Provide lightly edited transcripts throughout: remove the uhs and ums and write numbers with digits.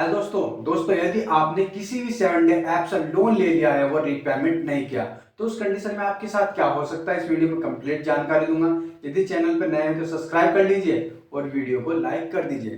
Hello दोस्तों यदि आपने किसी भी 7 डे ऐप से लोन ले लिया है, वो रीपेमेंट नहीं किया, तो उस कंडीशन में आपके साथ क्या हो सकता है, इस वीडियो में कंप्लीट जानकारी दूंगा। यदि चैनल पर नए हैं तो सब्सक्राइब कर लीजिए और वीडियो को लाइक कर दीजिए।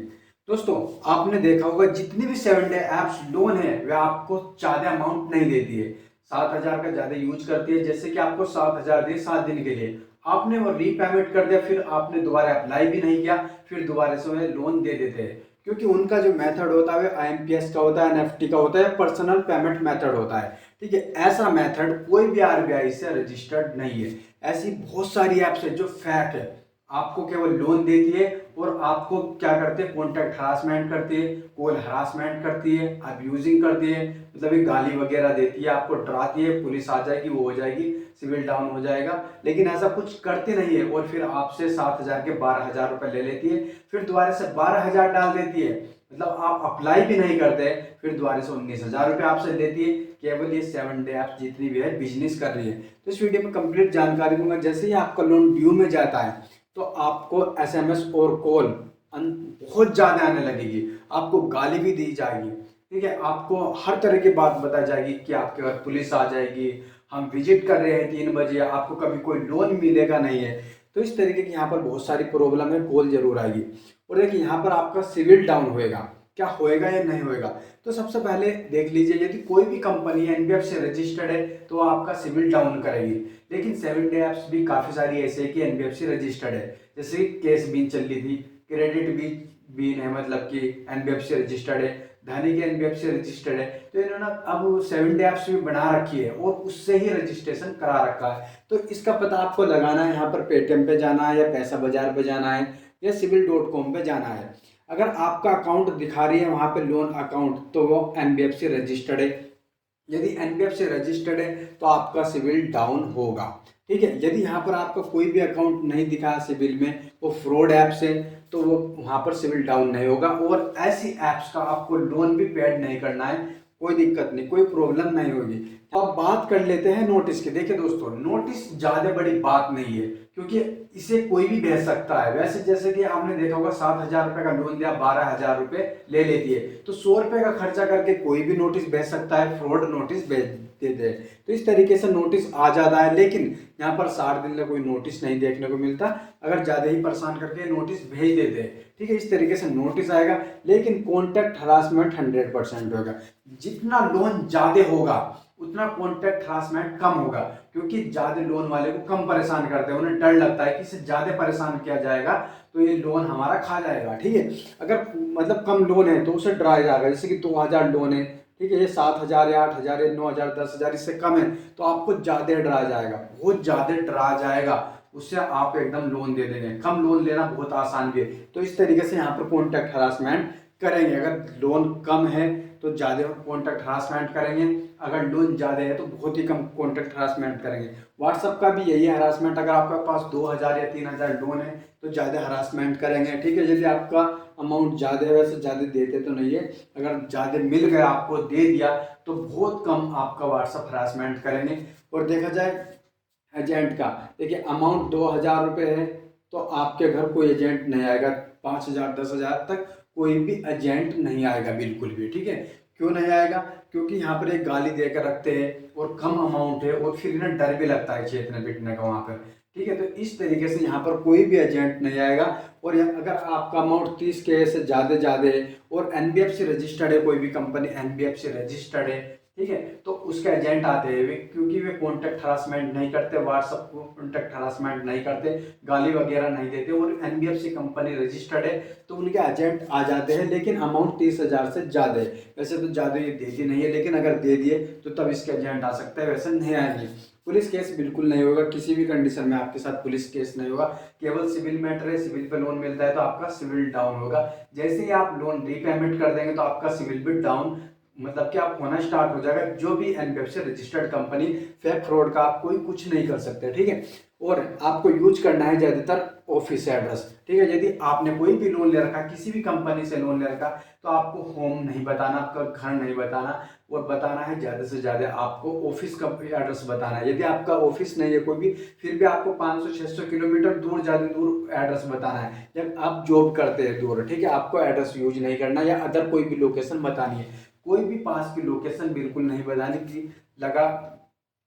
दोस्तों, आपने देखा होगा जितनी भी 7 डे ऐप्स लोन है वह आपको ज्यादा अमाउंट नहीं देती है। 7,000 का ज्यादा यूज करती है, जैसे कि आपको 7,000 दिए 7 दिन के लिए, आपने वो रीपेमेंट कर दिया, फिर आपने दोबारा अप्लाई भी नहीं किया, फिर दोबारा से उन्हें लोन दे देते हैं। क्योंकि उनका जो मेथड होता है आईएमपीएस का होता है, एनएफटी का होता है, पर्सनल पेमेंट मेथड होता है। ठीक है, ऐसा मेथड कोई भी आरबीआई से रजिस्टर्ड नहीं है। ऐसी बहुत सारी ऐप्स है जो फेक है, आपको केवल लोन देती है और आपको क्या करते हैं, कॉन्टैक्ट हरासमेंट करती है, कॉल हरासमेंट करती है, अब्यूजिंग करती है, मतलब ये गाली वगैरह देती है, आपको डराती है, पुलिस आ जाएगी, वो हो जाएगी, सिविल डाउन हो जाएगा। लेकिन ऐसा कुछ करती नहीं है और फिर आपसे 7,000 के 12,000 रुपए ले लेती है, फिर दोबारा से 12,000 डाल देती है। मतलब आप अप्लाई भी नहीं करते, फिर दोबारा से 19,000 रुपए आपसे लेती है। केवल ये 7 डे ऐप जितनी भी है बिजनेस कर रही है। तो इस वीडियो में कंप्लीट जानकारी दूंगा। जैसे ही आपका लोन ड्यू में जाता है तो आपको एसएमएस और कॉल बहुत ज्यादा आने लगेगी, आपको गाली भी दी जाएगी। ठीक है, आपको हर तरह की बात बताई जाएगी कि आपके घर पुलिस आ जाएगी, हम विजिट कर रहे हैं 3 बजे, आपको कभी कोई लोन मिलेगा नहीं है। तो इस तरीके की यहाँ पर बहुत सारी प्रॉब्लम है, कॉल जरूर आएगी। और देखिए यहाँ पर आपका सिविल डाउन होएगा, क्या होएगा या नहीं होएगा। तो सबसे पहले देख लीजिए, यदि कोई भी कंपनी एनबीएफसी रजिस्टर्ड है तो वो आपका सिविल डाउन करेगी। लेकिन 7 डे ऐप्स भी काफी सारी ऐसे है कि एनबीएफसी रजिस्टर्ड है, जैसे केस बीन चल रही थी, क्रेडिट बीन है, मतलब कि एनबीएफसी रजिस्टर्ड है, धनी की एनबीएफसी रजिस्टर्ड है। तो इन्होंने अब 7 डे ऐप्स भी बना रखी है और उससे ही रजिस्ट्रेशन करा रखा है। तो इसका पता आपको लगाना है, यहाँ पर पेटीएम पे जाना है या पैसा बाजार पे जाना है या सिविल.com पे जाना है। अगर आपका अकाउंट दिखा रही है वहां पे लोन अकाउंट, तो वो एनबीएफसी रजिस्टर्ड है। यदि एनबीएफसी रजिस्टर्ड है तो आपका सिविल डाउन होगा। ठीक है, यदि यहाँ पर आपका कोई भी अकाउंट नहीं दिखा सिविल में, वो फ्रॉड ऐप्स है, तो वो वहां पर सिविल डाउन नहीं होगा। और ऐसी ऐप्स का आपको लोन भी पेड नहीं करना है, कोई दिक्कत नहीं, कोई प्रॉब्लम नहीं होगी। तो अब बात कर लेते हैं नोटिस की। देखिए दोस्तों, नोटिस ज्यादा बड़ी बात नहीं है, क्योंकि इसे कोई भी भेज सकता है। वैसे जैसे कि आपने देखा होगा 7,000 रुपए का लोन दिया, 12,000 रुपए ले लेती है, तो 100 रुपए का खर्चा करके कोई भी नोटिस भेज सकता है, फ्रॉड नोटिस भेज देते हैं। तो इस तरीके से नोटिस आ जाता है। लेकिन यहाँ पर 60 दिन में कोई नोटिस नहीं देखने को मिलता, अगर ज्यादा ही परेशान करके नोटिस भेज देते हैं। ठीक है, इस तरीके से नोटिस आएगा। लेकिन कॉन्टैक्ट हरासमेंट 100% होगा। जितना लोन ज्यादा होगा उतना कॉन्टैक्ट हरासमेंट कम होगा, क्योंकि ज्यादा लोन वाले को कम परेशान करते हैं, उन्हें डर लगता है कि इससे ज्यादा परेशान किया जाएगा तो ये लोन हमारा खा जाएगा। ठीक है, अगर मतलब कम लोन है तो उसे डराया जाएगा, जैसे कि 2,000 लोन है, ठीक है, ये 7,000 या 8,000 या 9,000 10,000 इससे कम है, तो आपको ज्यादा डराया जाएगा, बहुत ज्यादा डराया जाएगा, उससे आप एकदम लोन दे देंगे। कम लोन लेना बहुत आसान भी है। तो इस तरीके से यहाँ पर कॉन्टैक्ट हरासमेंट करेंगे। अगर लोन कम है तो ज्यादा कॉन्टैक्ट हरासमेंट करेंगे, अगर लोन ज्यादा है तो बहुत ही कम कॉन्टैक्ट हरासमेंट करेंगे। व्हाट्सएप का भी यही हरासमेंट, अगर आपके पास 2,000 या 3,000 लोन है तो ज्यादा हरासमेंट करेंगे। ठीक है, यदि आपका अमाउंट ज्यादा है, वैसे ज्यादा देते तो नहीं है, अगर ज्यादा मिल गया आपको दे दिया तो बहुत कम आपका व्हाट्सएप हरासमेंट करेंगे। और देखा जाए एजेंट का, देखिए अमाउंट 2,000 रुपये है तो आपके घर कोई एजेंट नहीं आएगा, 5,000 10,000 तक कोई भी एजेंट नहीं आएगा बिल्कुल भी। ठीक है, क्यों नहीं आएगा, क्योंकि यहाँ पर एक गाली देकर रखते हैं और कम अमाउंट है, और फिर इन्हें डर भी लगता है चेतने पिटने का वहां पर। ठीक है, तो इस तरीके से यहाँ पर कोई भी एजेंट नहीं आएगा। और अगर आपका अमाउंट 30K से ज्यादा है और एनबीएफसी रजिस्टर्ड है, कोई भी कंपनी एनबीएफसी रजिस्टर्ड है, ठीक है, तो उसके एजेंट आते हैं वे, क्योंकि वे कॉन्टैक्ट हरासमेंट नहीं करते, व्हाट्सएप को कॉन्टैक्ट हरासमेंट नहीं करते, गाली वगैरह नहीं देते, और एनबीएफसी कंपनी रजिस्टर्ड है तो उनके एजेंट आ जाते हैं। लेकिन अमाउंट 30,000 से ज्यादा है, वैसे तो ज्यादा ये देती नहीं है, लेकिन अगर दे दिए तो तब इसके एजेंट आ सकते हैं, वैसे नहीं आएंगे। पुलिस केस बिल्कुल नहीं होगा, किसी भी कंडीशन में आपके साथ पुलिस केस नहीं होगा, केवल सिविल मैटर है। सिविल पे लोन मिलता है तो आपका सिविल डाउन होगा। जैसे ही आप लोन रीपेमेंट कर देंगे तो आपका सिविल भी डाउन, मतलब कि आप होना स्टार्ट हो जाएगा। जो भी NBFC registered company, fake fraud का आप कोई कुछ नहीं कर सकते। ठीक है, और आपको यूज करना है ज़्यादातर ऑफिस एड्रेस। ठीक है, यदि आपने कोई भी लोन ले रखा, किसी भी कंपनी से लोन ले रखा, तो आपको होम नहीं बताना, आपका घर नहीं बताना, और बताना है ज़्यादा से ज़्यादा आपको ऑफिस का एड्रेस बताना है। यदि आपका ऑफिस नहीं है कोई भी, फिर भी आपको 500-600 किलोमीटर दूर, ज़्यादा दूर एड्रेस बताना है। जब आप जॉब करते हैं दूर, ठीक है, आपको एड्रेस यूज नहीं करना या अदर कोई भी लोकेशन बतानी है। कोई भी पास की लोकेशन बिल्कुल नहीं बतानी कि लगा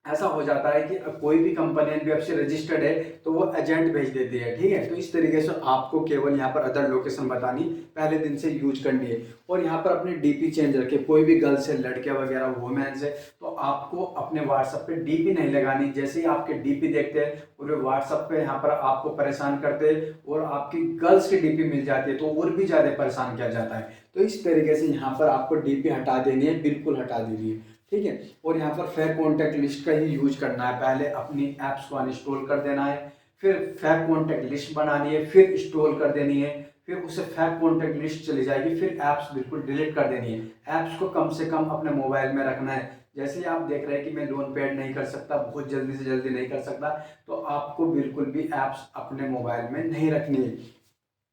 ऐसा हो जाता है कि कोई भी कंपनी एनबीएफसी रजिस्टर्ड है तो वो एजेंट भेज देती है। ठीक है, तो इस तरीके से आपको केवल यहाँ पर अदर लोकेशन बतानी, पहले दिन से यूज करनी है। और यहाँ पर अपने डीपी चेंज रखे, कोई भी गर्ल्स है, लड़के वगैरह, वुमेन्स है, तो आपको अपने व्हाट्सएप पे डीपी नहीं लगानी। जैसे ही आपके डीपी देखते हैं और वे व्हाट्सएप पे यहाँ पर आपको परेशान करते हैं और आपकी गर्ल्स की डीपी मिल जाती है तो और भी ज़्यादा परेशान किया जाता है। तो इस तरीके से यहाँ पर आपको डीपी हटा देनी है, बिल्कुल हटा दीजिए। ठीक है, और यहाँ पर फेक कॉन्टैक्ट लिस्ट का ही यूज करना है। पहले अपनी ऐप्स को अनइंस्टॉल कर देना है, फिर फेक कॉन्टैक्ट लिस्ट बनानी है, फिर इंस्टॉल कर देनी है, फिर उसे फेक कॉन्टैक्ट लिस्ट चली जाएगी, फिर ऐप्स बिल्कुल डिलीट कर देनी है। ऐप्स को कम से कम अपने मोबाइल में रखना है। जैसे ही आप देख रहे हैं कि मैं लोन पेड नहीं कर सकता, बहुत जल्दी से जल्दी नहीं कर सकता, तो आपको बिल्कुल भी ऐप्स अपने मोबाइल में नहीं रखनी है।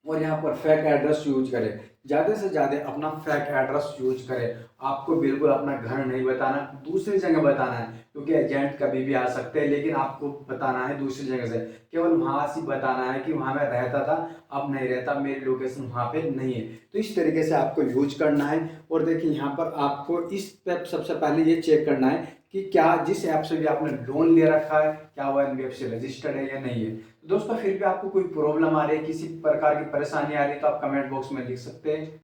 और यहाँ पर फेक एड्रेस यूज करें, ज़्यादा से ज़्यादा अपना फेक एड्रेस यूज करें। आपको बिल्कुल अपना घर नहीं बताना, दूसरी जगह बताना है, क्योंकि एजेंट कभी भी आ सकते हैं, लेकिन आपको बताना है दूसरी जगह से। केवल वहाँ से बताना है कि वहाँ मैं रहता था, अब नहीं रहता, मेरी लोकेशन वहाँ पे नहीं है। तो इस तरीके से आपको यूज करना है। और देखिए यहाँ पर आपको इस पे सबसे पहले ये चेक करना है कि क्या जिस ऐप से भी आपने लोन ले रखा है, क्या वो एनबीएफसी रजिस्टर्ड है या नहीं है। दोस्तों, फिर भी आपको कोई प्रॉब्लम आ रही है, किसी प्रकार की परेशानी आ रही है, तो आप कमेंट बॉक्स में लिख सकते हैं।